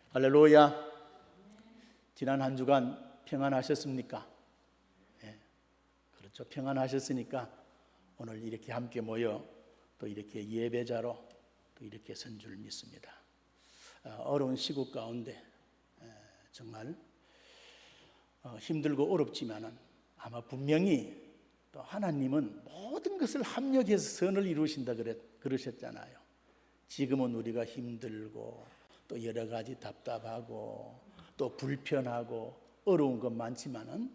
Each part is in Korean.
할렐루야. 지난 한 주간 평안하셨습니까? 네, 그렇죠. 평안하셨으니까 오늘 이렇게 함께 모여 또 이렇게 예배자로 또 이렇게 선 줄 믿습니다. 어려운 시국 가운데 정말 힘들고 어렵지만은 아마 분명히 또 하나님은 모든 것을 합력해서 선을 이루신다 그러셨잖아요. 지금은 우리가 힘들고 또 여러 가지 답답하고 또 불편하고 어려운 것 많지만은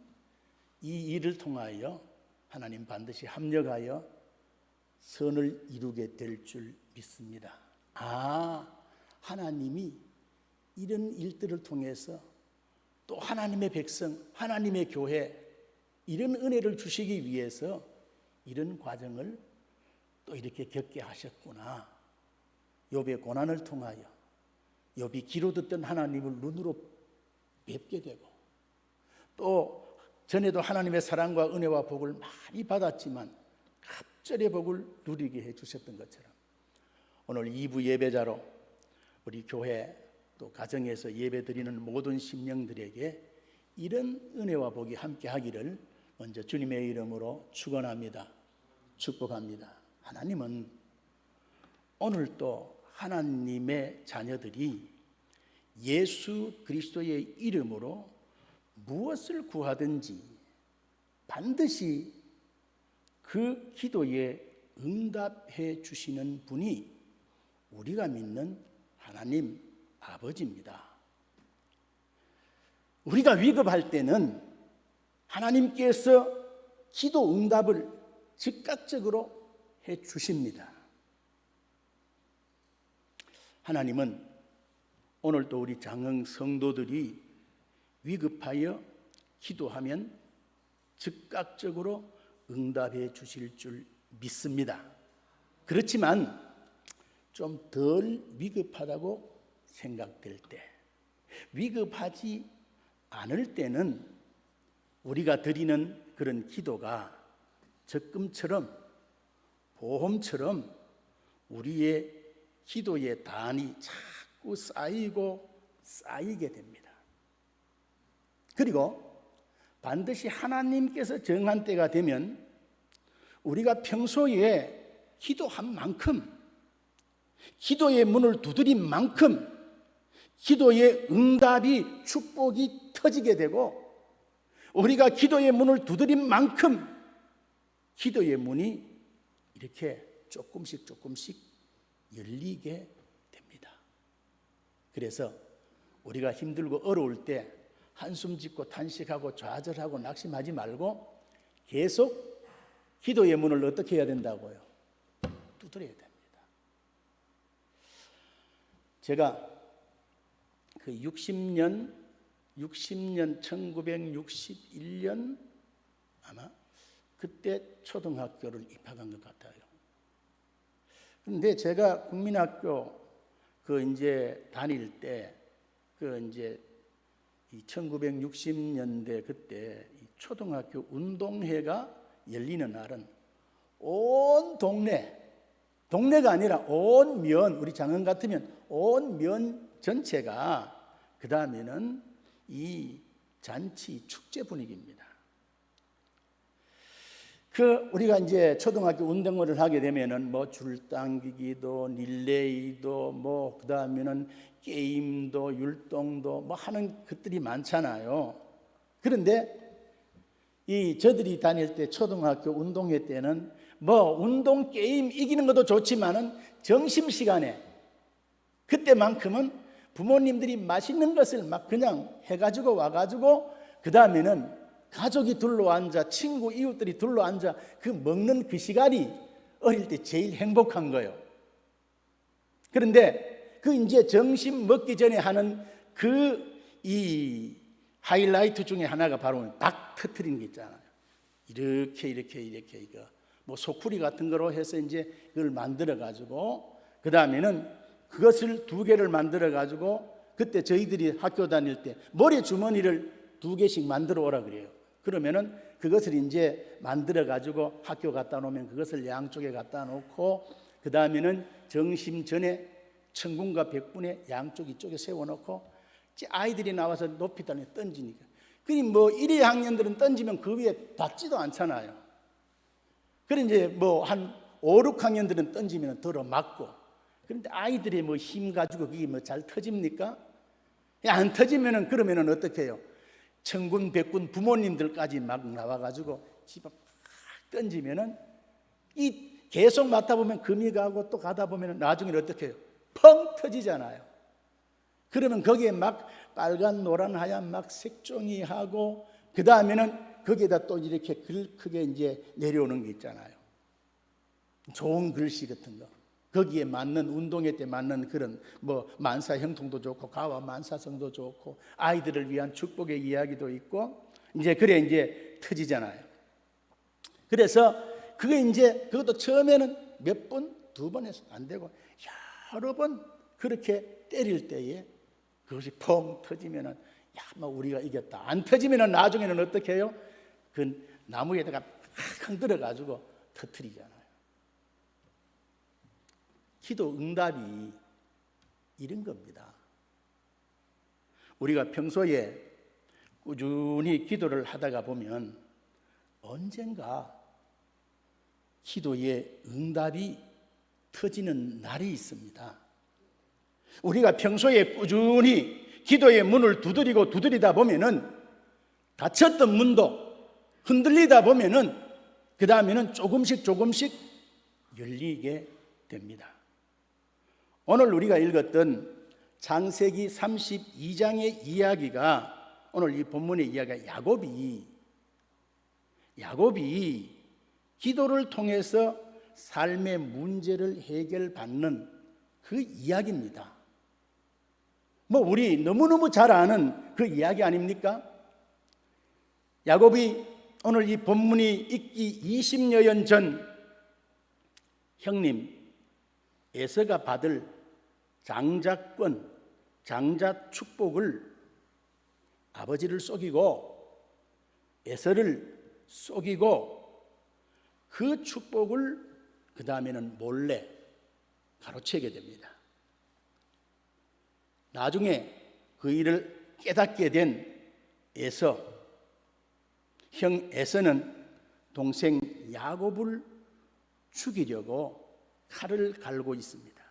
이 일을 통하여 하나님 반드시 합력하여 선을 이루게 될 줄 믿습니다. 하나님이 이런 일들을 통해서 또 하나님의 백성, 하나님의 교회 이런 은혜를 주시기 위해서 이런 과정을 또 이렇게 겪게 하셨구나. 욥의 고난을 통하여 욥이 귀로 듣던 하나님을 눈으로 뵙게 되고 또 전에도 하나님의 사랑과 은혜와 복을 많이 받았지만 갑절의 복을 누리게 해주셨던 것처럼 오늘 2부 예배자로 우리 교회 또 가정에서 예배드리는 모든 심령들에게 이런 은혜와 복이 함께 하기를 먼저 주님의 이름으로 축원합니다. 축복합니다. 하나님은 오늘 또 하나님의 자녀들이 예수 그리스도의 이름으로 무엇을 구하든지 반드시 그 기도에 응답해 주시는 분이 우리가 믿는 하나님 아버지입니다. 우리가 위급할 때는 하나님께서 기도 응답을 즉각적으로 해 주십니다. 하나님은 오늘도 우리 장흥 성도들이 위급하여 기도하면 즉각적으로 응답해 주실 줄 믿습니다. 그렇지만 좀 덜 위급하다고 생각될 때, 위급하지 않을 때는 우리가 드리는 그런 기도가 적금처럼 보험처럼 우리의 기도의 단이 자꾸 쌓이고 쌓이게 됩니다. 그리고 반드시 하나님께서 정한 때가 되면 우리가 평소에 기도한 만큼, 기도의 문을 두드린 만큼 기도의 응답이 축복이 터지게 되고 우리가 기도의 문을 두드린 만큼 기도의 문이 이렇게 조금씩 열리게 됩니다. 그래서 우리가 힘들고 어려울 때 한숨 짓고 탄식하고 좌절하고 낙심하지 말고 계속 기도의 문을 어떻게 해야 된다고요? 두드려야 됩니다. 제가 그 1961년 아마 그때 초등학교를 입학한 것 같아요. 그런데 제가 국민학교 이제 다닐 때 이제 1960년대 그때 초등학교 운동회가 열리는 날은 온 동네가 아니라 온 면, 우리 장흥 같으면 온 면 전체가 그 다음에는 이 잔치 축제 분위기입니다. 우리가 이제 초등학교 운동회를 하게 되면은 뭐 줄당기기도, 릴레이도, 그 다음에는 게임도, 율동도 하는 것들이 많잖아요. 그런데 저들이 다닐 때 초등학교 운동회 때는 운동 게임 이기는 것도 좋지만은 점심시간에 그때만큼은 부모님들이 맛있는 것을 그냥 해가지고 와가지고 그 다음에는 가족이 둘러앉아 친구 이웃들이 둘러앉아 먹는 그 시간이 어릴 때 제일 행복한 거예요. 그런데 이제 점심 먹기 전에 하는 이 하이라이트 중에 하나가 바로 닭 터트리는 게 있잖아요. 이렇게 이거 소쿠리 같은 거로 해서 이제 그걸 만들어 가지고 그 다음에는 그것을 2개를 만들어 가지고 그때 저희들이 학교 다닐 때 모래 주머니를 2개씩 만들어 오라 그래요. 그러면은 그것을 이제 만들어 가지고 학교 갖다 놓으면 그것을 양쪽에 갖다 놓고 그 다음에는 점심 전에 천군과 백군의 양쪽 이쪽에 세워놓고 아이들이 나와서 높이 던지니까. 그니 뭐 1, 2학년들은 던지면 그 위에 닿지도 않잖아요. 그래 이제 뭐 한 5, 6학년들은 던지면 들어 맞고. 그런데 아이들이 뭐 힘 가지고 그게 뭐 잘 터집니까? 안 터지면은 그러면은 어떻게 해요? 천군 백군 부모님들까지 막 나와가지고 집에 막 던지면은 이 계속 맞다 보면 금이 가고 또 가다 보면은 나중에 어떻게 해요? 펑 터지잖아요. 그러면 거기에 막 빨간, 노란, 하얀 막 색종이 하고 그 다음에는 거기에다 또 이렇게 글 크게 이제 내려오는 게 있잖아요. 좋은 글씨 같은 거. 거기에 맞는 운동회 때 맞는 그런 뭐 만사 형통도 좋고 가와 만사성도 좋고 아이들을 위한 축복의 이야기도 있고 이제 그래 이제 터지잖아요. 그래서 그게 이제 그것도 처음에는 몇 번, 2번 해서 안 되고 여러 번 그렇게 때릴 때에 그것이 펑 터지면은 야, 뭐 우리가 이겼다. 안 터지면은 나중에는 어떻게 해요? 그 나무에다가 팍 흔들어 가지고 터뜨리잖아요. 기도 응답이 이런 겁니다. 우리가 평소에 꾸준히 기도를 하다가 보면 언젠가 기도의 응답이 터지는 날이 있습니다. 우리가 평소에 꾸준히 기도의 문을 두드리다 보면은 닫혔던 문도 흔들리다 보면은 그 다음에는 조금씩 열리게 됩니다. 오늘 우리가 읽었던 창세기 32장의 이야기가 오늘 이 본문의 이야기가 야곱이 기도를 통해서 삶의 문제를 해결받는 그 이야기입니다. 뭐 우리 너무너무 잘 아는 그 이야기 아닙니까? 야곱이 오늘 이 본문이 있기 20여년 전 형님 에서가 받을 장자권, 장자 축복을 아버지를 속이고 에서를 속이고 그 축복을 그 다음에는 몰래 가로채게 됩니다. 나중에 그 일을 깨닫게 된 에서, 형 에서는 동생 야곱을 죽이려고 칼을 갈고 있습니다.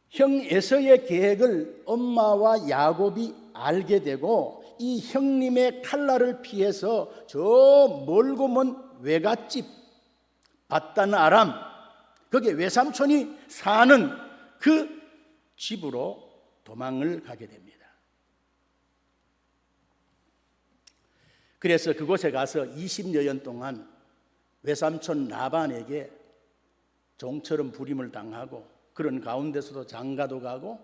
형 에서의 계획을 엄마와 야곱이 알게 되고 이 형님의 칼날을 피해서 저 멀고 먼 외갓집 밧단 아람, 거기에 외삼촌이 사는 그 집으로 도망을 가게 됩니다. 그래서 그곳에 가서 20여 년 동안 외삼촌 라반에게 종처럼 부림을 당하고 그런 가운데서도 장가도 가고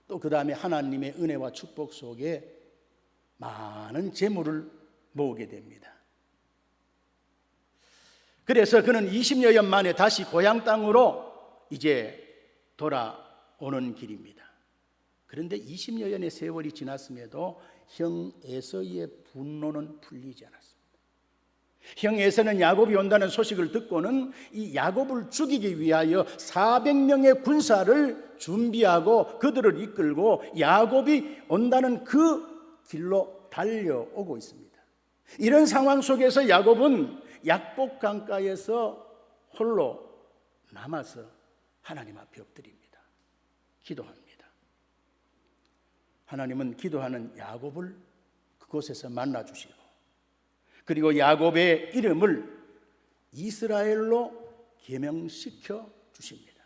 또 그 다음에 하나님의 은혜와 축복 속에 많은 재물을 모으게 됩니다. 그래서 그는 20여 년 만에 다시 고향 땅으로 이제 돌아오는 길입니다. 그런데 20여 년의 세월이 지났음에도 형 에서의 분노는 풀리지 않았습니다. 형 에서는 야곱이 온다는 소식을 듣고는 이 야곱을 죽이기 위하여 400명의 군사를 준비하고 그들을 이끌고 야곱이 온다는 그 길로 달려오고 있습니다. 이런 상황 속에서 야곱은 약복 강가에서 홀로 남아서 하나님 앞에 엎드립니다. 기도합니다. 하나님은 기도하는 야곱을 그곳에서 만나 주시고 그리고 야곱의 이름을 이스라엘로 개명시켜 주십니다.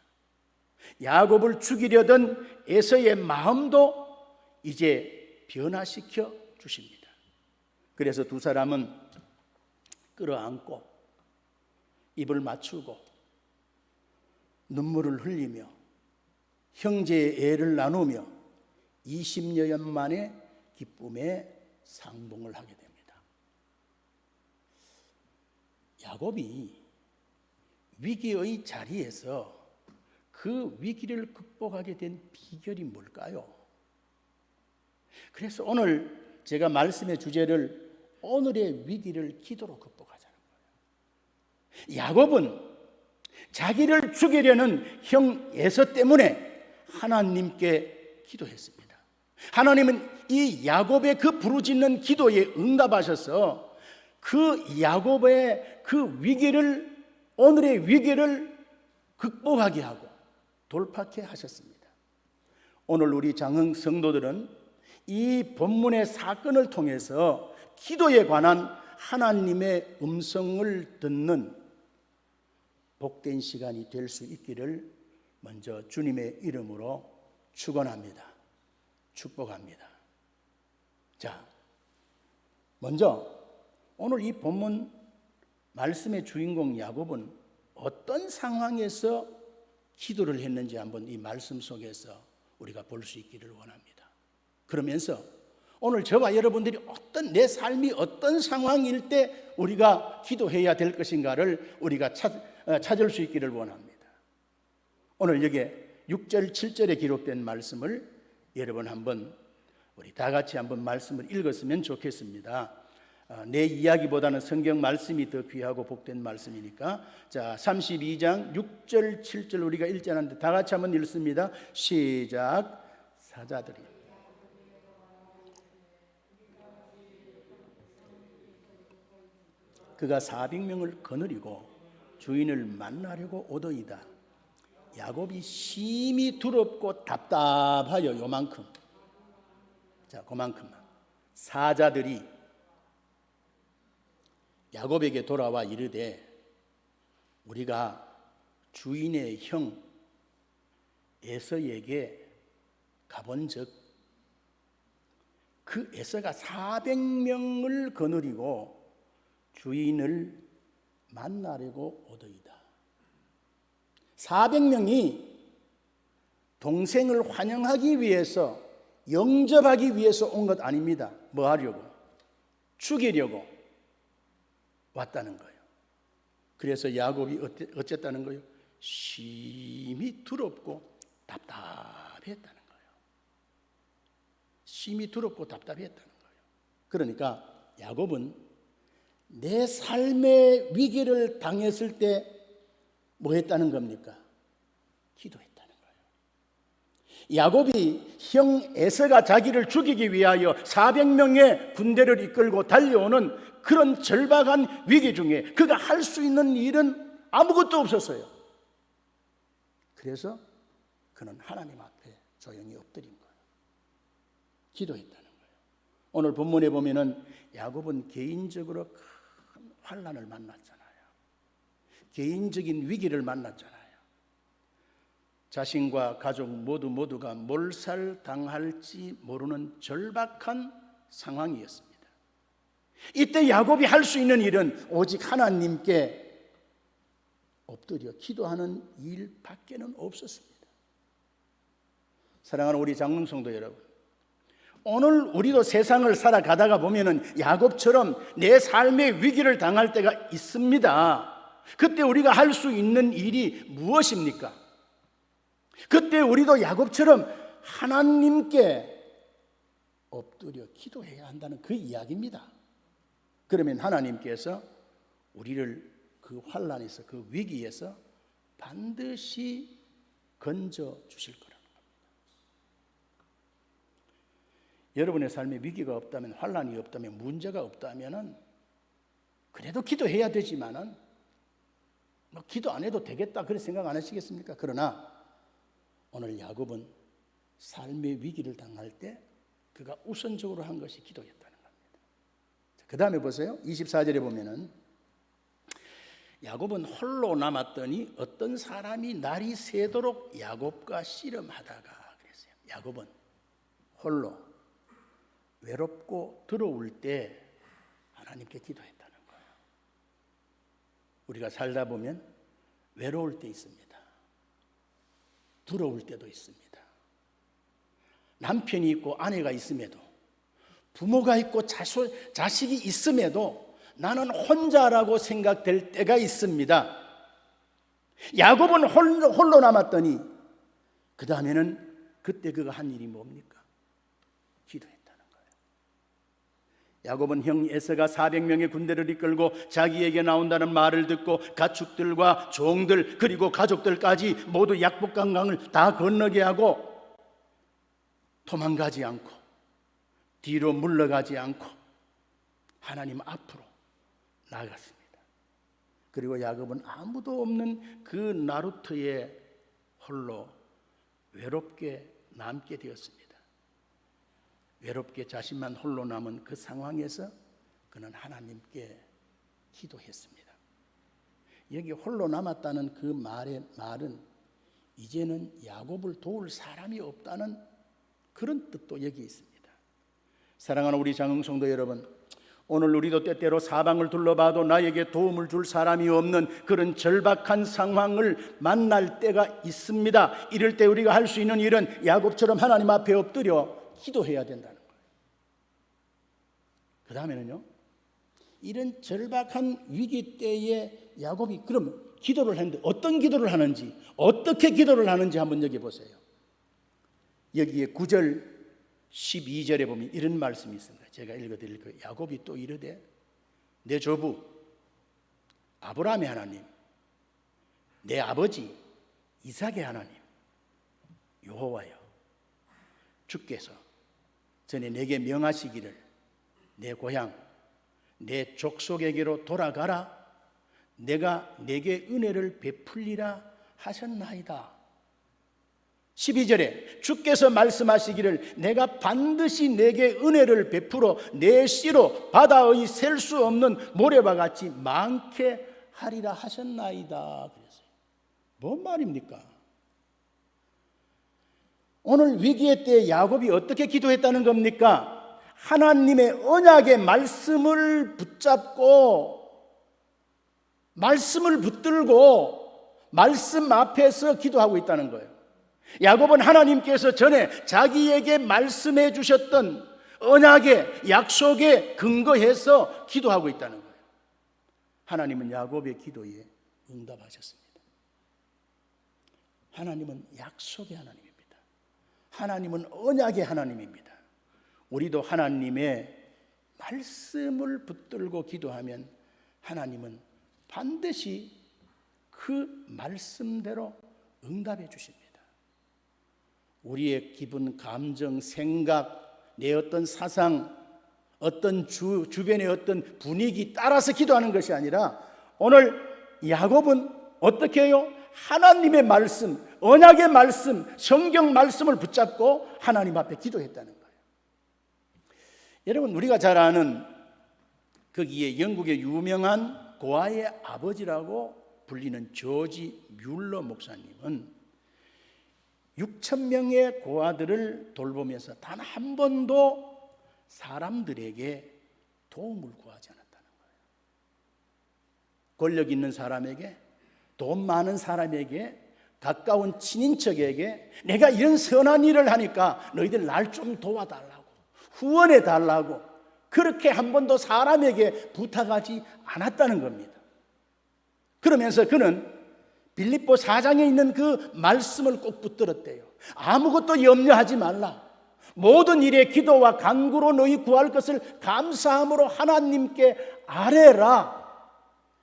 야곱을 죽이려던 에서의 마음도 이제 변화시켜 주십니다. 그래서 두 사람은 끌어안고 입을 맞추고 눈물을 흘리며 형제의 애를 나누며 20여 년 만에 기쁨의 상봉을 하게 됩니다. 야곱이 위기의 자리에서 그 위기를 극복하게 된 비결이 뭘까요? 그래서 오늘 제가 말씀의 주제를 오늘의 위기를 기도로 극복하자는 거예요. 야곱은 자기를 죽이려는 형 에서 때문에 하나님께 기도했습니다. 하나님은 이 야곱의 그 부르짖는 기도에 응답하셔서 그 야곱의 그 위기를, 오늘의 위기를 극복하게 하고 돌파케 하셨습니다. 오늘 우리 장흥 성도들은 이 본문의 사건을 통해서 기도에 관한 하나님의 음성을 듣는 복된 시간이 될 수 있기를 먼저 주님의 이름으로 축원합니다. 축복합니다. 자, 먼저 오늘 이 본문 말씀의 주인공 야곱은 어떤 상황에서 기도를 했는지 한번 이 말씀 속에서 우리가 볼 수 있기를 원합니다. 그러면서 오늘 저와 여러분들이 내 삶이 어떤 상황일 때 우리가 기도해야 될 것인가를 우리가 찾을 수 있기를 원합니다. 오늘 여기에 6절, 7절에 기록된 말씀을 여러분 한번 우리 다 같이 한번 말씀을 읽었으면 좋겠습니다. 내 이야기보다는 성경 말씀이 더 귀하고 복된 말씀이니까 자 32장 6절 7절 우리가 읽지 않았는데 다 같이 한번 읽습니다. 시작. 사자들이 그가 400명을 거느리고 주인을 만나려고 오더이다. 야곱이 심히 두렵고 답답하여 요만큼, 자 그만큼만 사자들이 야곱에게 돌아와 이르되 우리가 주인의 형 에서에게 가본 적 그 에서가 400명을 거느리고 주인을 만나려고 오더이다. 400명이 동생을 환영하기 위해서, 영접하기 위해서 온 것 아닙니다. 뭐 하려고? 죽이려고 왔다는 거예요. 그래서 야곱이 어쨌다는 거예요? 심히 두렵고 답답했다는 거예요. 심히 두렵고 답답했다는 거예요. 그러니까 야곱은 내 삶의 위기를 당했을 때 뭐 했다는 겁니까? 기도했다는 거예요. 야곱이 형 에서가 자기를 죽이기 위하여 400명의 군대를 이끌고 달려오는 그런 절박한 위기 중에 그가 할 수 있는 일은 아무것도 없었어요. 그래서 그는 하나님 앞에 조용히 엎드린 거예요. 기도했다는 거예요. 오늘 본문에 보면은 야곱은 개인적으로 큰 환난을 만났잖아요. 개인적인 위기를 만났잖아요. 자신과 가족 모두가 몰살당할지 모르는 절박한 상황이었습니다. 이때 야곱이 할 수 있는 일은 오직 하나님께 엎드려 기도하는 일밖에는 없었습니다. 사랑하는 우리 장흥 성도 여러분, 오늘 우리도 세상을 살아가다가 보면은 야곱처럼 내 삶의 위기를 당할 때가 있습니다. 그때 우리가 할 수 있는 일이 무엇입니까? 그때 우리도 야곱처럼 하나님께 엎드려 기도해야 한다는 그 이야기입니다. 그러면 하나님께서 우리를 그 환난에서, 그 위기에서 반드시 건져 주실 거라는 겁니다. 여러분의 삶에 위기가 없다면, 환난이 없다면, 문제가 없다면은 그래도 기도해야 되지만은 뭐 기도 안 해도 되겠다 그런 생각 안 하시겠습니까? 그러나 오늘 야곱은 삶의 위기를 당할 때 그가 우선적으로 한 것이 기도였다는 겁니다. 그 다음에 보세요. 24절에 보면은 야곱은 홀로 남았더니 어떤 사람이 날이 새도록 야곱과 씨름하다가 그랬어요. 야곱은 홀로 외롭고 더러울 때 하나님께 기도했다는 거예요. 우리가 살다 보면 외로울 때 있습니다. 두려울 때도 있습니다. 남편이 있고 아내가 있음에도, 부모가 있고 자식이 있음에도 나는 혼자라고 생각될 때가 있습니다. 야곱은 홀로 남았더니 그 다음에는 그때 그가 한 일이 뭡니까? 기도했다는 거예요. 야곱은 형 에서가 400명의 군대를 이끌고 자기에게 나온다는 말을 듣고 가축들과 종들 그리고 가족들까지 모두 약복강강을 다 건너게 하고 도망가지 않고 뒤로 물러가지 않고 하나님 앞으로 나아갔습니다. 그리고 야곱은 아무도 없는 그 나루터에 홀로 외롭게 남게 되었습니다. 외롭게 자신만 홀로 남은 그 상황에서 그는 하나님께 기도했습니다. 여기 홀로 남았다는 그 말은 이제는 야곱을 도울 사람이 없다는 그런 뜻도 여기 있습니다. 사랑하는 우리 장흥성도 여러분, 오늘 우리도 때때로 사방을 둘러봐도 나에게 도움을 줄 사람이 없는 그런 절박한 상황을 만날 때가 있습니다. 이럴 때 우리가 할 수 있는 일은 야곱처럼 하나님 앞에 엎드려 기도해야 된다는 거예요. 그 다음에는요, 이런 절박한 위기 때에 야곱이 그럼 기도를 했는데 어떤 기도를 하는지, 어떻게 기도를 하는지 한번 여기 보세요. 여기에 9절 12절에 보면 이런 말씀이 있습니다. 제가 읽어드릴 거예요. 야곱이 또 이르되 내 조부 아브라함의 하나님, 내 아버지 이삭의 하나님 여호와여, 주께서 전에 내게 명하시기를 내 고향 내 족속에게로 돌아가라, 내가 내게 은혜를 베풀리라 하셨나이다. 12절에 주께서 말씀하시기를 내가 반드시 내게 은혜를 베풀어 내 씨로 바다의 셀 수 없는 모래와 같이 많게 하리라 하셨나이다. 그랬어요. 뭔 말입니까? 오늘 위기의 때 야곱이 어떻게 기도했다는 겁니까? 하나님의 언약의 말씀을 붙잡고 말씀을 붙들고 말씀 앞에서 기도하고 있다는 거예요. 야곱은 하나님께서 전에 자기에게 말씀해 주셨던 언약의 약속에 근거해서 기도하고 있다는 거예요. 하나님은 야곱의 기도에 응답하셨습니다. 하나님은 약속의 하나님입니다. 하나님은 언약의 하나님입니다. 우리도 하나님의 말씀을 붙들고 기도하면 하나님은 반드시 그 말씀대로 응답해 주십니다. 우리의 기분, 감정, 생각, 내 어떤 사상, 어떤 주변의 어떤 분위기 따라서 기도하는 것이 아니라 오늘 야곱은 어떻게 해요? 하나님의 말씀, 언약의 말씀, 성경 말씀을 붙잡고 하나님 앞에 기도했다는 거예요. 여러분, 우리가 잘 아는 거기에 영국의 유명한 고아의 아버지라고 불리는 조지 뮬러 목사님은 6,000명의 고아들을 돌보면서 단 한 번도 사람들에게 도움을 구하지 않았다는 거예요. 권력 있는 사람에게, 돈 많은 사람에게, 가까운 친인척에게 내가 이런 선한 일을 하니까 너희들 날 좀 도와달라고, 후원해 달라고 그렇게 한 번도 사람에게 부탁하지 않았다는 겁니다. 그러면서 그는 빌립보 4장에 있는 그 말씀을 꼭 붙들었대요. 아무것도 염려하지 말라. 모든 일에 기도와 간구로 너희 구할 것을 감사함으로 하나님께 아뢰라.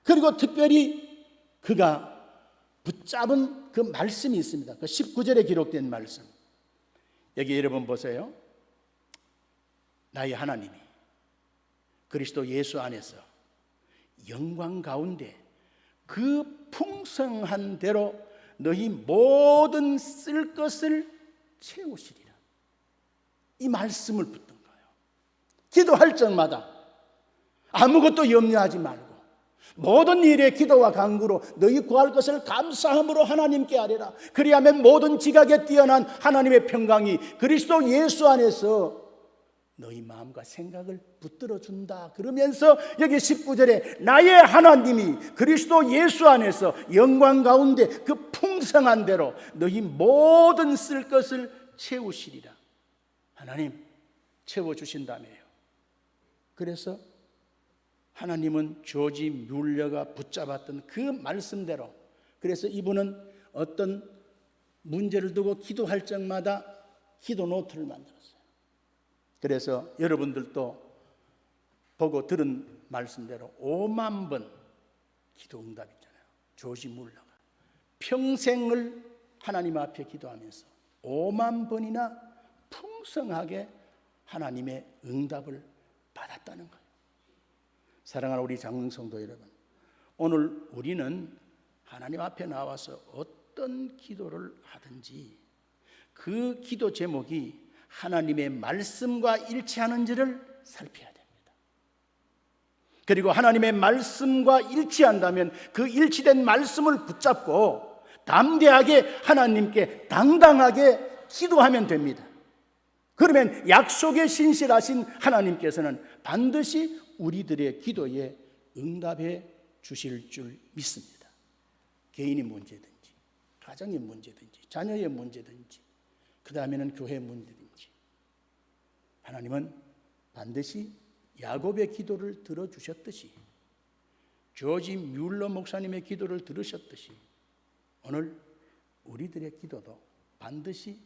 그리고 특별히 그가 붙잡은 그 말씀이 있습니다. 그 19절에 기록된 말씀. 여기 여러분 보세요. 나의 하나님이 그리스도 예수 안에서 영광 가운데 그 풍성한 대로 너희 모든 쓸 것을 채우시리라. 이 말씀을 붙든 거예요. 기도할 적마다 아무것도 염려하지 말고 모든 일에 기도와 간구로 너희 구할 것을 감사함으로 하나님께 아뢰라. 그리하면 모든 지각에 뛰어난 하나님의 평강이 그리스도 예수 안에서 너희 마음과 생각을 붙들어 준다. 그러면서 여기 19절에 나의 하나님이 그리스도 예수 안에서 영광 가운데 그 풍성한 대로 너희 모든 쓸 것을 채우시리라. 하나님 채워주신다며요. 그래서 하나님은 조지 뮬러가 붙잡았던 그 말씀대로, 그래서 이분은 어떤 문제를 두고 기도할 적마다 기도 노트를 만들었어요. 그래서 여러분들도 보고 들은 말씀대로 5만 번 기도 응답했잖아요. 조지 물러가 평생을 하나님 앞에 기도하면서 5만 번이나 풍성하게 하나님의 응답을 받았다는 거예요. 사랑하는 우리 장흥성도 여러분, 오늘 우리는 하나님 앞에 나와서 어떤 기도를 하든지 그 기도 제목이 하나님의 말씀과 일치하는지를 살펴야 됩니다. 그리고 하나님의 말씀과 일치한다면 그 일치된 말씀을 붙잡고 담대하게 하나님께 당당하게 기도하면 됩니다. 그러면 약속에 신실하신 하나님께서는 반드시 우리들의 기도에 응답해 주실 줄 믿습니다. 개인의 문제든지 가정의 문제든지 자녀의 문제든지 그 다음에는 교회 문제든지 하나님은 반드시 야곱의 기도를 들어주셨듯이 조지 뮬러 목사님의 기도를 들으셨듯이 오늘 우리들의 기도도 반드시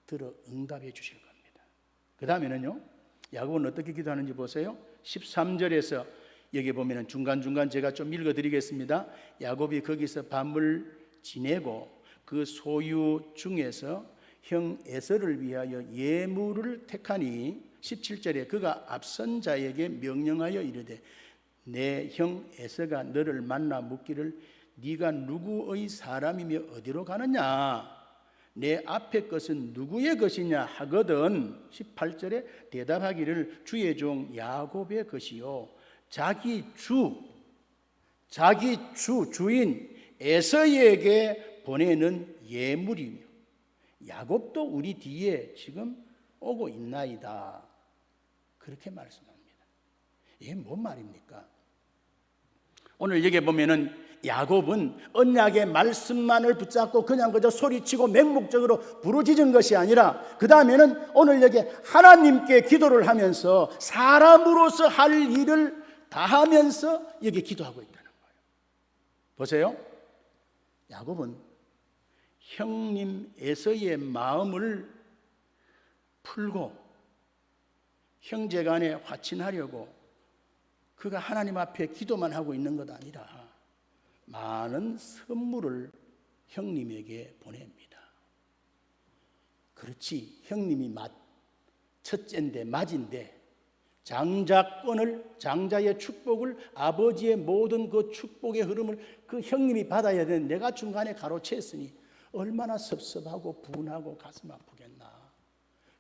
들어 응답해 주실 겁니다. 그 다음에는요, 야곱은 어떻게 기도하는지 보세요. 13절에서 여기 보면 중간중간 제가 좀 읽어드리겠습니다. 야곱이 거기서 밤을 지내고 그 소유 중에서 형 에서를 위하여 예물을 택하니 17절에 그가 앞선 자에게 명령하여 이르되 내 형 에서가 너를 만나 묻기를 네가 누구의 사람이며 어디로 가느냐 내 앞에 것은 누구의 것이냐 하거든 18절에 대답하기를 주의 종 야곱의 것이요 자기 주인 에서에게 보내는 예물이며 야곱도 우리 뒤에 지금 오고 있나이다. 그렇게 말씀합니다. 이게 뭔 말입니까? 오늘 여기 보면은 야곱은 언약의 말씀만을 붙잡고 그냥 그저 소리치고 맹목적으로 부르짖은 것이 아니라 그 다음에는 오늘 여기 하나님께 기도를 하면서 사람으로서 할 일을 다 하면서 여기 기도하고 있다는 거예요. 보세요. 야곱은 형님 에서의 마음을 풀고 형제간에 화친하려고 그가 하나님 앞에 기도만 하고 있는 것 아니라 많은 선물을 형님에게 보냅니다. 그렇지, 형님이 첫째인데 맏인데 장자의 축복을 아버지의 모든 그 축복의 흐름을 그 형님이 받아야 되는데 내가 중간에 가로챘으니 얼마나 섭섭하고 분하고 가슴 아프겠나.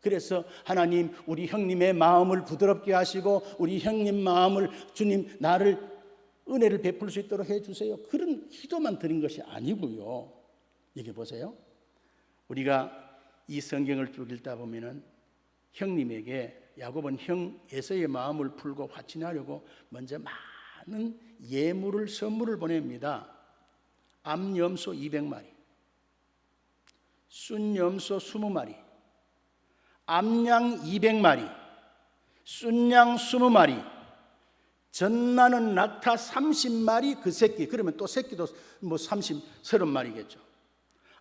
그래서 하나님 우리 형님의 마음을 부드럽게 하시고 우리 형님 마음을 주님 나를 은혜를 베풀 수 있도록 해주세요. 그런 기도만 드린 것이 아니고요. 여기 보세요. 우리가 이 성경을 쭉 읽다 보면은 형님에게 야곱은 형 에서의 마음을 풀고 화친하려고 먼저 많은 예물을 선물을 보냅니다. 암염소 200마리, 순염소 20마리, 암양 200마리, 순양 20마리, 젖나는 낙타 30마리 그 새끼, 그러면 또 새끼도 뭐 30마리겠죠.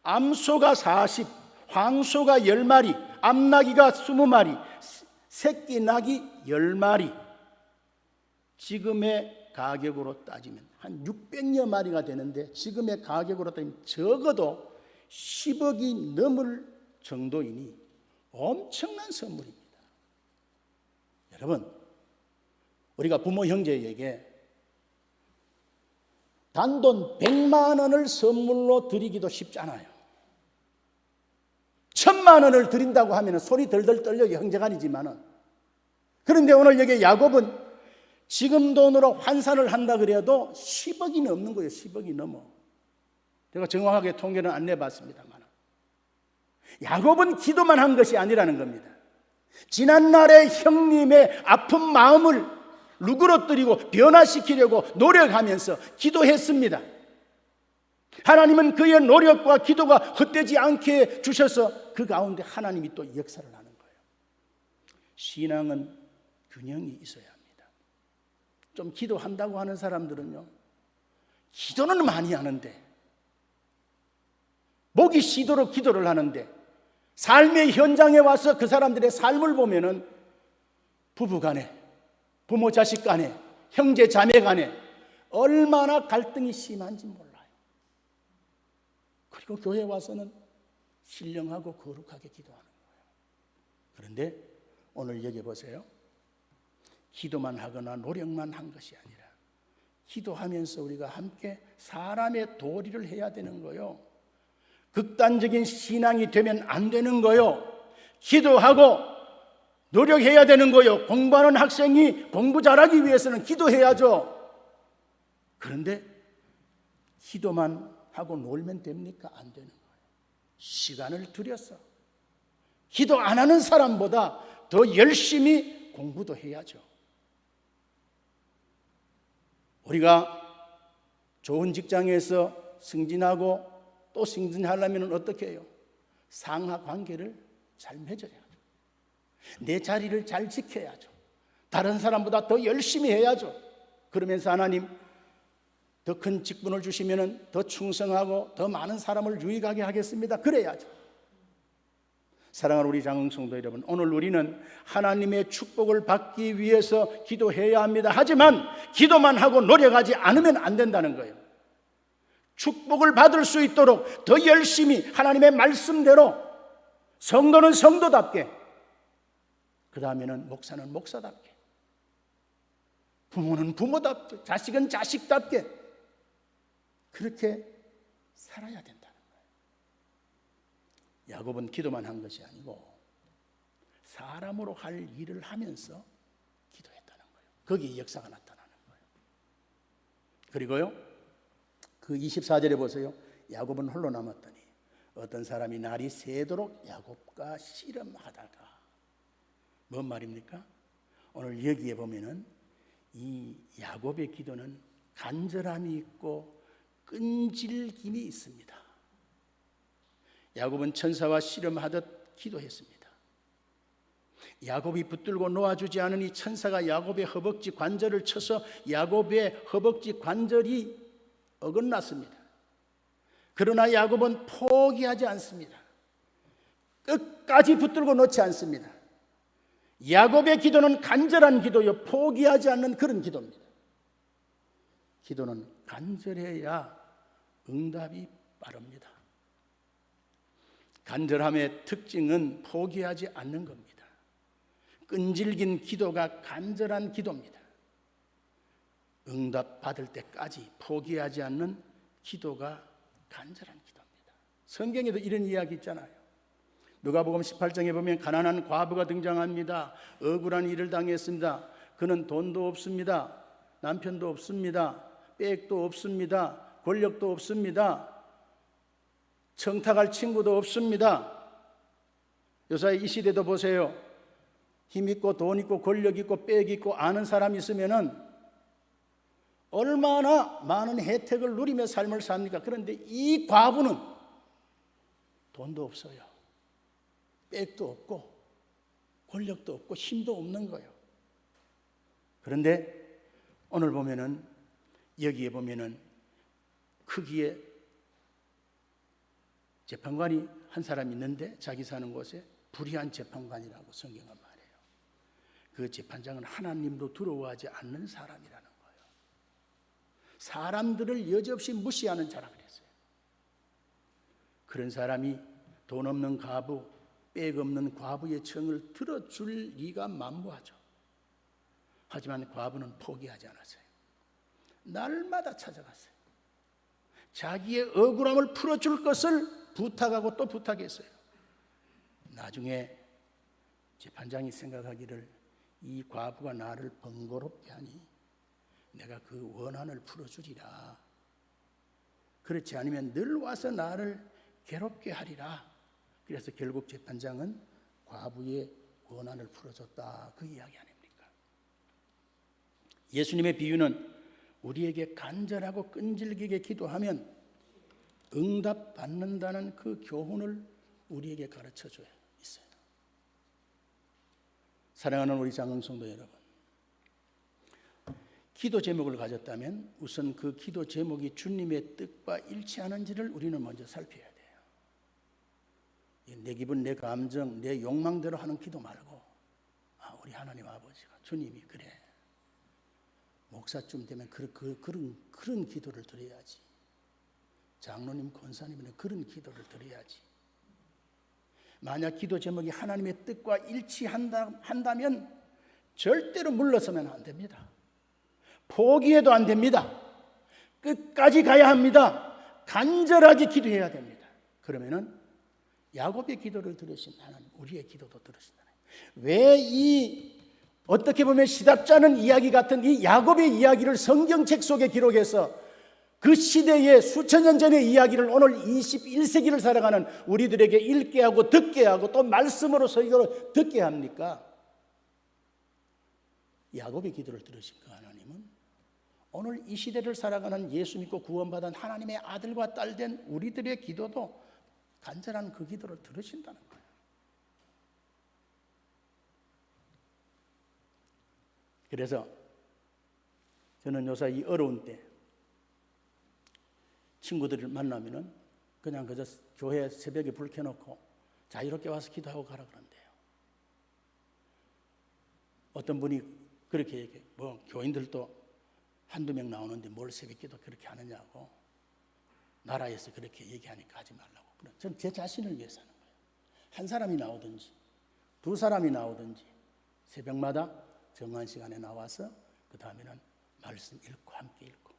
암소가 40, 황소가 10마리, 암나귀가 20마리, 새끼 나귀 10마리. 지금의 가격으로 따지면 한 600여 마리가 되는데 지금의 가격으로 따지면 적어도 10억이 넘을 정도이니 엄청난 선물입니다. 여러분, 우리가 부모 형제에게 단돈 100만 원을 선물로 드리기도 쉽잖아요. 1000만 원을 드린다고 하면 소리 덜덜 떨려 형제간이지만은, 그런데 오늘 여기 야곱은 지금 돈으로 환산을 한다 그래도 10억이 넘는 거예요. 10억이 넘어. 제가 정확하게 통계는 안 내봤습니다만 야곱은 기도만 한 것이 아니라는 겁니다. 지난날의 형님의 아픈 마음을 누그러뜨리고 변화시키려고 노력하면서 기도했습니다. 하나님은 그의 노력과 기도가 헛되지 않게 주셔서 그 가운데 하나님이 또 역사를 하는 거예요. 신앙은 균형이 있어야 합니다. 좀 기도한다고 하는 사람들은요, 기도는 많이 하는데 목이 쉬도록 기도를 하는데 삶의 현장에 와서 그 사람들의 삶을 보면은 부부간에 부모 자식 간에, 형제 자매 간에 얼마나 갈등이 심한지 몰라요. 그리고 교회 와서는 신령하고 거룩하게 기도하는 거예요. 그런데 오늘 여기 보세요. 기도만 하거나 노력만 한 것이 아니라 기도하면서 우리가 함께 사람의 도리를 해야 되는 거요. 극단적인 신앙이 되면 안 되는 거요. 기도하고 노력해야 되는 거요. 공부하는 학생이 공부 잘하기 위해서는 기도해야죠. 그런데 기도만 하고 놀면 됩니까? 안 되는 거예요. 시간을 들여서 기도 안 하는 사람보다 더 열심히 공부도 해야죠. 우리가 좋은 직장에서 승진하고 또 승진하려면 어떻게 해요? 상하 관계를 잘 맺어야죠. 내 자리를 잘 지켜야죠. 다른 사람보다 더 열심히 해야죠. 그러면서 하나님 더 큰 직분을 주시면 더 충성하고 더 많은 사람을 유익하게 하겠습니다. 그래야죠. 사랑하는 우리 장흥성도 여러분, 오늘 우리는 하나님의 축복을 받기 위해서 기도해야 합니다. 하지만 기도만 하고 노력하지 않으면 안 된다는 거예요. 축복을 받을 수 있도록 더 열심히 하나님의 말씀대로, 성도는 성도답게, 그 다음에는 목사는 목사답게, 부모는 부모답게, 자식은 자식답게 그렇게 살아야 된다는 거예요. 야곱은 기도만 한 것이 아니고 사람으로 할 일을 하면서 기도했다는 거예요. 거기에 역사가 나타나는 거예요. 그리고요, 그 24절에 보세요. 야곱은 홀로 남았더니 어떤 사람이 날이 새도록 야곱과 씨름하다가, 뭔 말입니까? 오늘 여기에 보면은 이 야곱의 기도는 간절함이 있고 끈질김이 있습니다. 야곱은 천사와 씨름하듯 기도했습니다. 야곱이 붙들고 놓아주지 않으니 천사가 야곱의 허벅지 관절을 쳐서 야곱의 허벅지 관절이 어긋났습니다. 그러나 야곱은 포기하지 않습니다. 끝까지 붙들고 놓지 않습니다. 야곱의 기도는 간절한 기도요, 포기하지 않는 그런 기도입니다. 기도는 간절해야 응답이 빠릅니다. 간절함의 특징은 포기하지 않는 겁니다. 끈질긴 기도가 간절한 기도입니다. 응답 받을 때까지 포기하지 않는 기도가 간절한 기도입니다. 성경에도 이런 이야기 있잖아요. 누가복음 18장에 보면 가난한 과부가 등장합니다. 억울한 일을 당했습니다. 그는 돈도 없습니다. 남편도 없습니다. 백도 없습니다. 권력도 없습니다. 청탁할 친구도 없습니다. 요새 이 시대도 보세요. 힘 있고 돈 있고 권력 있고 백 있고 아는 사람이 있으면은 얼마나 많은 혜택을 누리며 삶을 삽니까? 그런데 이 과부는 돈도 없어요. 백도 없고 권력도 없고 힘도 없는 거예요. 그런데 오늘 보면은, 여기에 보면은 크기에 재판관이 한 사람이 있는데 자기 사는 곳에 불의한 재판관이라고 성경은 말해요. 그 재판장은 하나님도 두려워하지 않는 사람이라는 거예요. 사람들을 여지없이 무시하는 자라고 그랬어요. 그런 사람이 돈 없는 과부, 백 없는 과부의 청을 들어줄 리가 만무하죠. 하지만 과부는 포기하지 않았어요. 날마다 찾아갔어요. 자기의 억울함을 풀어줄 것을 부탁하고 또 부탁했어요. 나중에 재판장이 생각하기를 이 과부가 나를 번거롭게 하니 내가 그 원한을 풀어주리라. 그렇지 않으면 늘 와서 나를 괴롭게 하리라. 그래서 결국 재판장은 과부의 원한을 풀어줬다. 그 이야기 아닙니까? 예수님의 비유는 우리에게 간절하고 끈질기게 기도하면 응답받는다는 그 교훈을 우리에게 가르쳐줘야 있어요. 사랑하는 우리 장흥성도 여러분, 기도 제목을 가졌다면 우선 그 기도 제목이 주님의 뜻과 일치하는지를 우리는 먼저 살펴야 돼요. 내 기분, 내 감정, 내 욕망대로 하는 기도 말고, 우리 하나님 아버지가, 주님이 그래, 목사쯤 되면 그런 기도를 드려야지. 장로님, 권사님은 그런 기도를 드려야지. 만약 기도 제목이 하나님의 뜻과 일치한다면 절대로 물러서면 안 됩니다. 포기해도 안 됩니다. 끝까지 가야 합니다. 간절하게 기도해야 됩니다. 그러면은 야곱의 기도를 들으신 하나님, 우리의 기도도 들으신다. 왜 이 어떻게 보면 시답지 않은 이야기 같은 이 야곱의 이야기를 성경책 속에 기록해서 그 시대의 수천 년 전의 이야기를 오늘 21세기를 살아가는 우리들에게 읽게 하고 듣게 하고 또 말씀으로 설교로 듣게 합니까? 야곱의 기도를 들으신 그 하나님은 오늘 이 시대를 살아가는 예수 믿고 구원받은 하나님의 아들과 딸 된 우리들의 기도도 간절한 그 기도를 들으신다는 거예요. 그래서 저는 요새 이 어려운 때 친구들을 만나면은 그냥 그저 교회 새벽에 불 켜놓고 자유롭게 와서 기도하고 가라 그런대요. 어떤 분이 그렇게 얘기해. 뭐 교인들도 한두 명 나오는데 뭘 새벽 기도 그렇게 하느냐고. 나라에서 그렇게 얘기하니까 하지 말라고. 저는 제 자신을 위해서 하는 거예요. 한 사람이 나오든지 두 사람이 나오든지 새벽마다 정한 시간에 나와서 그 다음에는 말씀 읽고 함께 읽고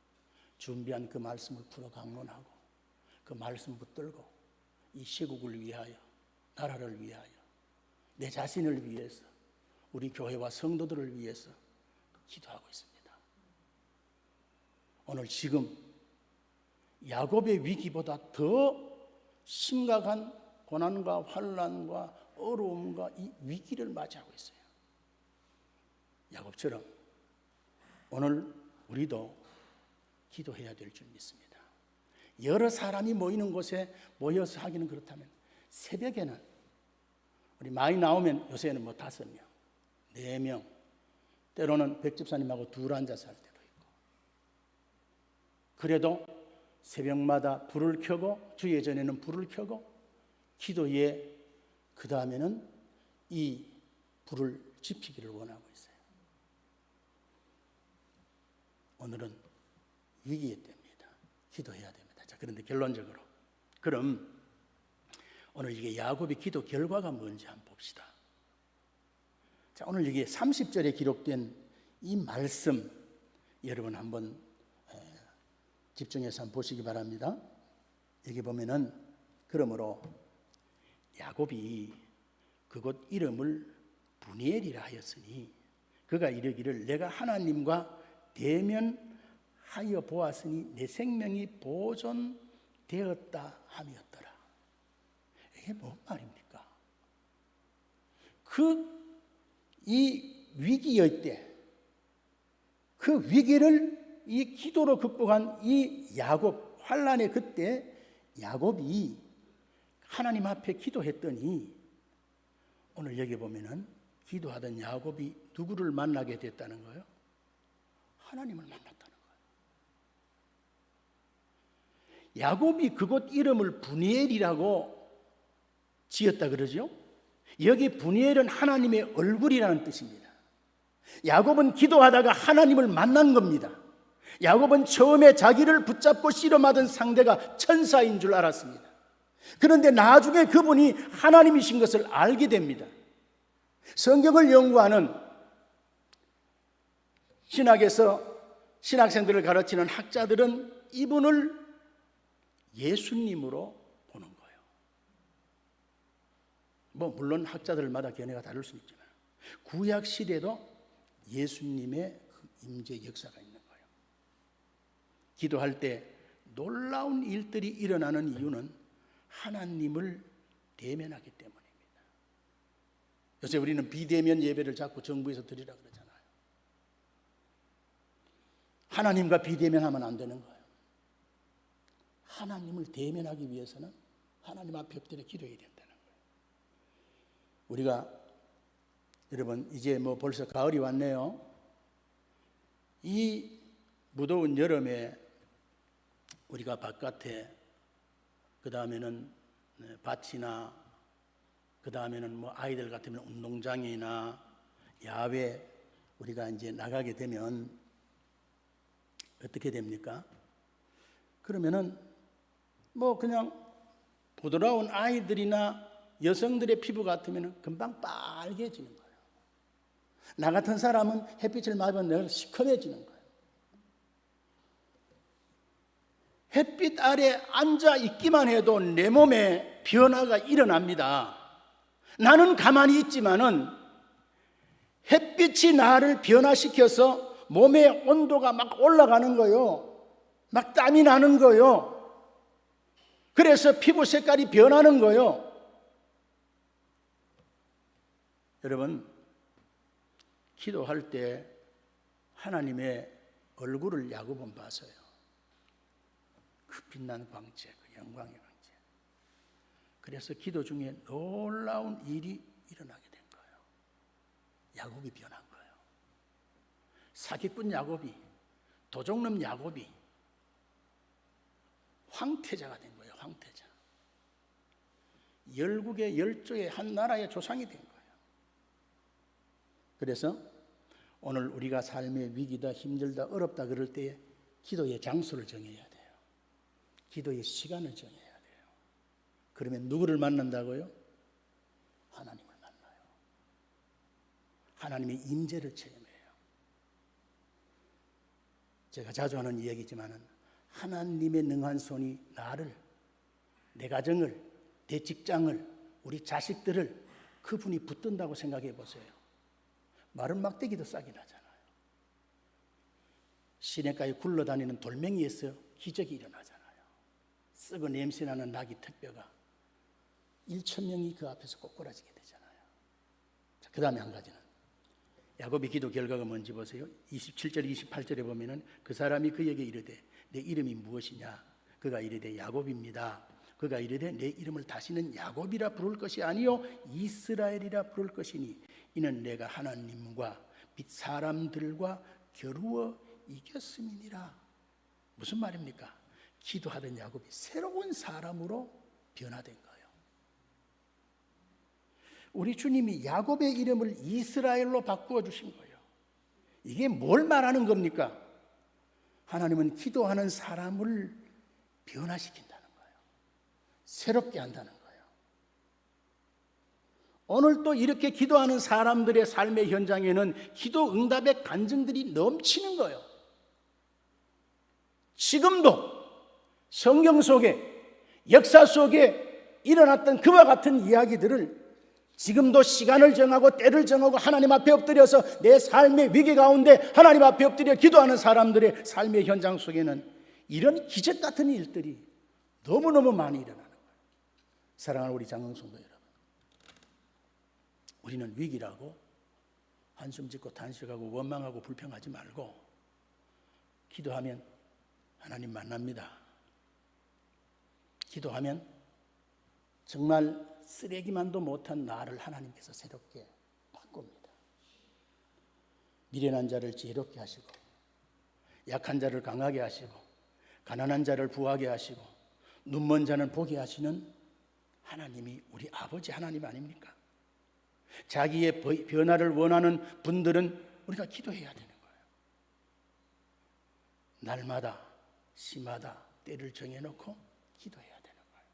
준비한 그 말씀을 풀어 강론하고 그 말씀 붙들고 이 시국을 위하여, 나라를 위하여, 내 자신을 위해서, 우리 교회와 성도들을 위해서 기도하고 있습니다. 오늘 지금 야곱의 위기보다 더 심각한 고난과 환난과 어려움과 이 위기를 맞이하고 있어요. 야곱처럼 오늘 우리도 기도해야 될 줄 믿습니다. 여러 사람이 모이는 곳에 모여서 하기는 그렇다면 새벽에는 우리 많이 나오면 요새는 뭐 5명, 4명, 때로는 백집사님하고 둘 앉아서 할 때도 있고, 그래도 새벽마다 불을 켜고 주의 전에는 불을 켜고 기도에 그 다음에는 이 불을 지피기를 원하고 있어요. 오늘은 위기의 때입니다. 기도해야 됩니다. 자, 그런데 결론적으로 그럼 오늘 이게 야곱의 기도 결과가 뭔지 한번 봅시다. 자, 오늘 이게 30절에 기록된 이 말씀 여러분 한번 집중해서 한번 보시기 바랍니다. 여기 보면은 그러므로 야곱이 그곳 이름을 브니엘이라 하였으니 그가 이르기를 내가 하나님과 대면하여 보았으니 내 생명이 보존되었다 함이었더라. 이게 뭔 말입니까? 이 위기의 때, 그 위기를 이 기도로 극복한 이 야곱, 환난의 그때 야곱이 하나님 앞에 기도했더니 오늘 여기 보면은 기도하던 야곱이 누구를 만나게 됐다는 거예요? 하나님을 만났다는 거예요. 야곱이 그곳 이름을 브니엘이라고 지었다 그러죠? 여기 브니엘은 하나님의 얼굴이라는 뜻입니다. 야곱은 기도하다가 하나님을 만난 겁니다. 야곱은 처음에 자기를 붙잡고 씨름하던 상대가 천사인 줄 알았습니다. 그런데 나중에 그분이 하나님이신 것을 알게 됩니다. 성경을 연구하는 신학에서 신학생들을 가르치는 학자들은 이분을 예수님으로 보는 거예요. 뭐 물론 학자들마다 견해가 다를 수 있지만 구약 시대도 예수님의 그 임재 역사가 있는 거예요. 기도할 때 놀라운 일들이 일어나는 이유는 하나님을 대면하기 때문입니다. 요새 우리는 비대면 예배를 자꾸 정부에서 드리라 그러잖아요. 하나님과 비대면하면 안 되는 거예요. 하나님을 대면하기 위해서는 하나님 앞에 엎드려 기도해야 된다는 거예요. 우리가 여러분 이제 뭐 벌써 가을이 왔네요. 이 무더운 여름에 우리가 바깥에 그 다음에는 밭이나 그 다음에는 뭐 아이들 같으면 운동장이나 야외 우리가 이제 나가게 되면 어떻게 됩니까? 그러면은 뭐 그냥 부드러운 아이들이나 여성들의 피부 같으면 금방 빨개지는 거예요. 나 같은 사람은 햇빛을 맞으면 늘 시커매지는 거예요. 햇빛 아래 앉아 있기만 해도 내 몸에 변화가 일어납니다. 나는 가만히 있지만은 햇빛이 나를 변화시켜서 몸의 온도가 막 올라가는 거예요. 막 땀이 나는 거예요. 그래서 피부 색깔이 변하는 거예요. 여러분, 기도할 때 하나님의 얼굴을 야곱은 봤어요. 그 빛난 광채, 그 영광의 광채. 그래서 기도 중에 놀라운 일이 일어나게 된 거예요. 야곱이 변한 거예요. 사기꾼 야곱이, 도적놈 야곱이 황태자가 된 거예요. 황태자. 열국의 열조의 한 나라의 조상이 된 거예요. 그래서 오늘 우리가 삶의 위기다, 힘들다, 어렵다 그럴 때에 기도의 장소를 정해야 돼요. 기도의 시간을 정해야 돼요. 그러면 누구를 만난다고요? 하나님을 만나요. 하나님의 임재를 체험해요. 제가 자주 하는 이야기지만은 하나님의 능한 손이 나를, 내 가정을, 내 직장을, 우리 자식들을 그분이 붙든다고 생각해 보세요. 마른 막대기도 싹이 나잖아요. 시냇가에 굴러다니는 돌멩이에서 기적이 일어나잖아요. 썩어 냄새나는 나귀 특별가 1,000명이 그 앞에서 꼬꾸라지게 되잖아요. 자, 그 다음에 한 가지는 야곱의 기도 결과가 뭔지 보세요. 27절 28절에 보면은 그 사람이 그에게 이르되 내 이름이 무엇이냐? 그가 이르되 야곱입니다. 그가 이르되 내 이름을 다시는 야곱이라 부를 것이 아니요 이스라엘이라 부를 것이니 이는 내가 하나님과 및 사람들과 겨루어 이겼음이니라. 무슨 말입니까? 기도하던 야곱이 새로운 사람으로 변화된 거예요. 우리 주님이 야곱의 이름을 이스라엘로 바꾸어 주신 거예요. 이게 뭘 말하는 겁니까? 하나님은 기도하는 사람을 변화시킨다는 거예요. 새롭게 한다는 거예요. 오늘 또 이렇게 기도하는 사람들의 삶의 현장에는 기도 응답의 간증들이 넘치는 거예요. 지금도 성경 속에, 역사 속에 일어났던 그와 같은 이야기들을 지금도 시간을 정하고 때를 정하고 하나님 앞에 엎드려서 내 삶의 위기 가운데 하나님 앞에 엎드려 기도하는 사람들의 삶의 현장 속에는 이런 기적 같은 일들이 너무너무 많이 일어나는 거예요. 사랑하는 우리 장흥성도 여러분, 우리는 위기라고 한숨 짓고 탄식하고 원망하고 불평하지 말고 기도하면 하나님 만납니다. 기도하면 정말 쓰레기만도 못한 나를 하나님께서 새롭게 바꿉니다. 미련한 자를 지혜롭게 하시고 약한 자를 강하게 하시고 가난한 자를 부하게 하시고 눈먼 자는 보게 하시는 하나님이 우리 아버지 하나님 아닙니까? 자기의 변화를 원하는 분들은 우리가 기도해야 되는 거예요. 날마다 시마다 때를 정해놓고 기도해야 되는 거예요.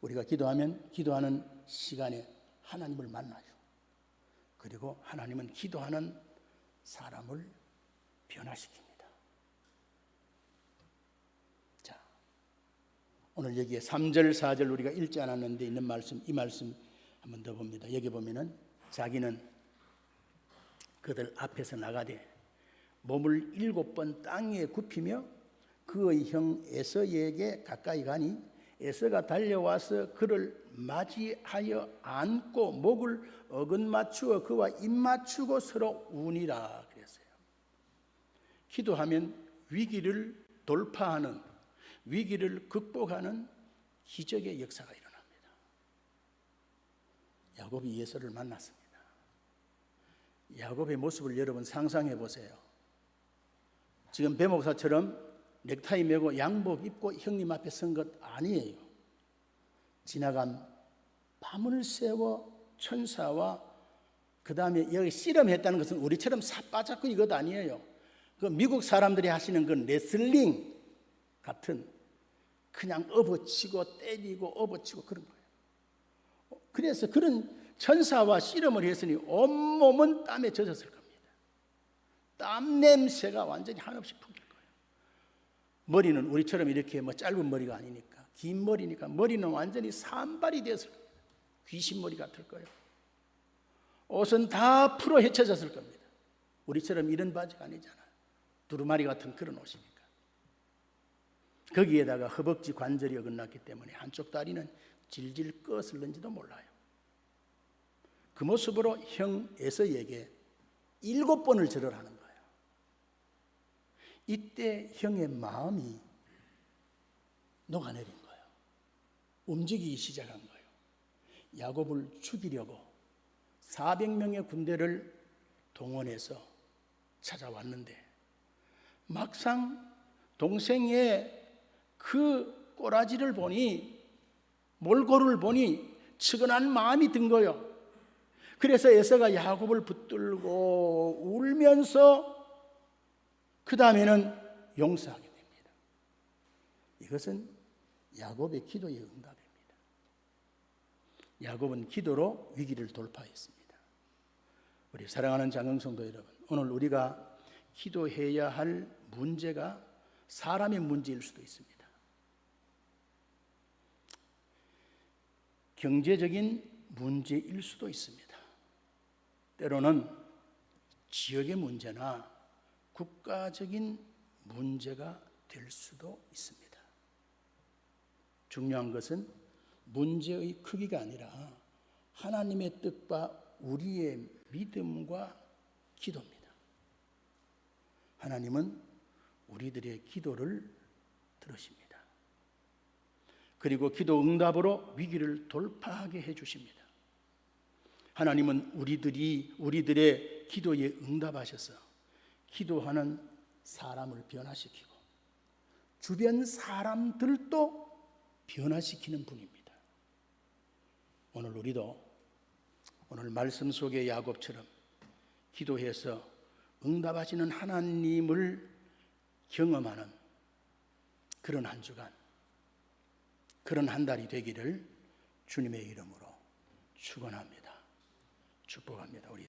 우리가 기도하면 기도하는 시간에 하나님을 만나요. 그리고 하나님은 기도하는 사람을 변화시킵니다. 자, 오늘 여기에 3절 4절 우리가 읽지 않았는데 있는 말씀, 이 말씀 한번 더 봅니다. 여기 보면은 자기는 그들 앞에서 나가되 몸을 7번 땅에 굽히며 그의 형 에서에게 가까이 가니 에서가 달려와서 그를 맞이하여 안고 목을 어긋맞추어 그와 입맞추고 서로 우니라 그랬어요. 기도하면 위기를 돌파하는, 위기를 극복하는 기적의 역사가 일어납니다. 야곱이 에서를 만났습니다. 야곱의 모습을 여러분 상상해 보세요. 지금 배 목사처럼 넥타이 메고 양복 입고 형님 앞에 선 것 아니에요. 지나간 밤을 새워 천사와 그 다음에 여기 씨름했다는 것은 우리처럼 사빠잡고 이것 아니에요. 그 미국 사람들이 하시는 그 레슬링 같은 그냥 업어치고 때리고 업어치고 그런 거예요. 그래서 그런 천사와 씨름을 했으니 온몸은 땀에 젖었을 겁니다. 땀 냄새가 완전히 한없이 풍길 거예요. 머리는 우리처럼 이렇게 뭐 짧은 머리가 아니니까 긴 머리니까 머리는 완전히 산발이 되었을 겁니다. 귀신 머리 같을 거예요. 옷은 다 풀어 헤쳐졌을 겁니다. 우리처럼 이런 바지가 아니잖아요. 두루마리 같은 그런 옷이니까. 거기에다가 허벅지 관절이 어긋났기 때문에 한쪽 다리는 질질 끄었을는지도 몰라요. 그 모습으로 형 에서에게 7번을 절을 하는 거예요. 이때 형의 마음이 녹아내린 거예요. 움직이기 시작한 거예요. 야곱을 죽이려고 400명의 군대를 동원해서 찾아왔는데 막상 동생의 그 꼬라지를 보니 몰골을 보니 측은한 마음이 든 거예요. 그래서 에서가 야곱을 붙들고 울면서 그 다음에는 용서하게 됩니다. 이것은 야곱의 기도의 응답입니다. 야곱은 기도로 위기를 돌파했습니다. 우리 사랑하는 장흥성도 여러분, 오늘 우리가 기도해야 할 문제가 사람의 문제일 수도 있습니다. 경제적인 문제일 수도 있습니다. 때로는 지역의 문제나 국가적인 문제가 될 수도 있습니다. 중요한 것은 문제의 크기가 아니라 하나님의 뜻과 우리의 믿음과 기도입니다. 하나님은 우리들의 기도를 들으십니다. 그리고 기도 응답으로 위기를 돌파하게 해주십니다. 하나님은 우리들의 기도에 응답하셔서 기도하는 사람을 변화시키고 주변 사람들도 변화시키는 분입니다. 오늘 우리도 오늘 말씀 속의 야곱처럼 기도해서 응답하시는 하나님을 경험하는 그런 한 주간, 그런 한 달이 되기를 주님의 이름으로 축원합니다. 축복합니다. 우리